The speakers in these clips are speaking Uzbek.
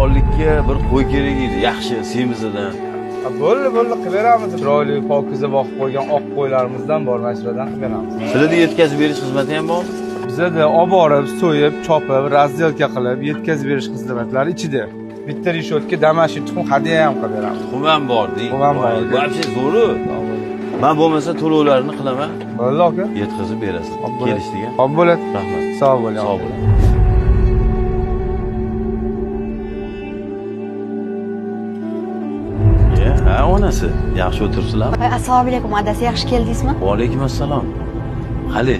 qurbonlikka bir qo'y kerak edi, yaxshi semizidan. Bo'ldi, qilib beramiz. Chiroyli, pokiza boqib qo'ygan oq qo'ylarimizdan bor, mashradan qilib beramiz. Sizlarda yetkazib berish xizmati ham bormi? Bizda olib borib, so'yib, chopib, razdelka qilib, yetkazib berish xizmatlari ichida. Bitta rishotka damashq tuxum hadya ham qilib beramiz. Tuxum ham bor deng. Tuxum ham bor. Bu apshi zo'ru. Men bo'lmasa to'lovlarini qilaman. Bo'ldi aka. Yetkazib berasiz. Kelishding. Xo'p bo'ladi. Rahmat. Sog' bo'ling. Sog' bo'ling. Ha, onasi. Yaxshi o'tiribsizlarmi? Assalomu alaykum, adasi, yaxshi keldingizmi? Va alaykum assalom. Qani,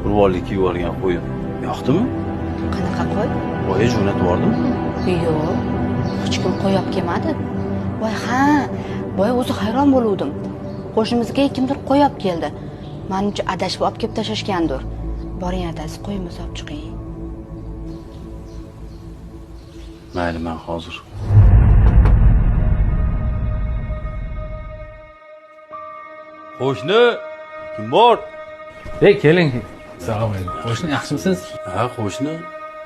qurbonlikka yuborgan qo'yim yoqdimi? Qanaqa qo'y? Boya jo'natib yubordimi? Yo'q, hech kim qo'y olib kelmadi. Boya o'zi hayron bo'luvdim. Qo'shnimizga kimdir qo'y olib keldi. Menimcha adashib olib kelib tashashgandir. Boring adasi, qo'yimizni olib chiqing. Mayli, men hozir. Qo'shni, kim bor? Keling. Assalomu alaykum. Qo'shni, yaxshimisiz? Ha, qo'shni.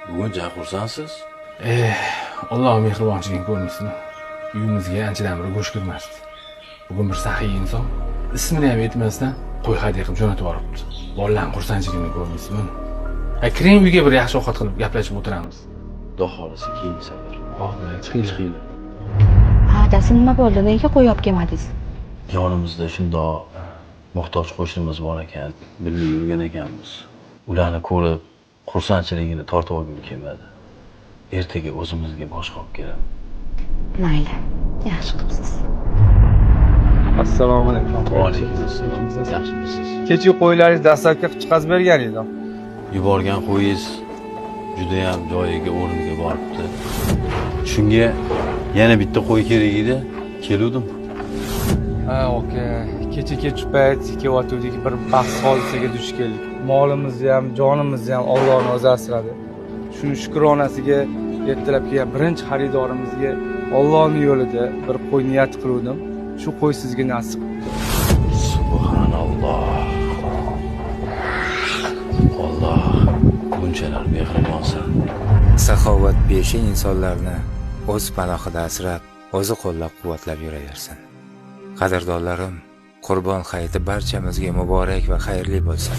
Bugun xursandsiz? Alloh mehribonchiligini ko'rmaysizmi? Uyimizga anchadan beri go'sht kirmasdi. Bugun bir saxiy inson ismini ham aytmasdan qo'y hadya qilib jo'natib yuboribdi. Bolalarning xursandchiligini ko'rmaysizmi? Kiring, uyga bir yaxshi ovqat qilib gaplashib o'tiramiz. Xudo xolasa keyingi safar. Chiqing. Adasi, nima bo'ldi? Nega qo'y olib kelmadingiz? Yonimizda shundoq muhtoj qo'shnimiz bor ekan, birga yurgan ekanmiz. Ularni ko'rib, xursandchiligini tortib olgim kelmadi. Ertaga o'zimizga boshqa olib kelaman. Mayli, yaxshi qilibsiz. Assalomu alaykum. Va alaykum assalom. Yaxshimisiz? Kecha qo'ylaringiz dastlabki chiqazib bergan edi. Yuborgan qo'yingiz juda ham joyiga, o'rniga boribdi. Shunga yana bitta qo'y kerak edi, keldim. Ha, aka. Kecha kech payt kelayotgandik, bir bahs hodisaga duch keldik. Molimizni ham, jonimizni ham Allohning o'zi asradi. Shuni shukronasiga ertalab kelgan birinchi xaridorimizga Allohning yo'lida bir qo'y niyat qildim. Shu qo'y sizga nasib. Subhanalloh. Alloh bunchalar mehribonsan. Saxovat beshi insonlarni o'z panohida asrab, o'zi qo'llab-quvvatlab yuraversin. Qadrdonlarim, Qurbon hayiti barchamizga muborak va xayrli bo'lsin.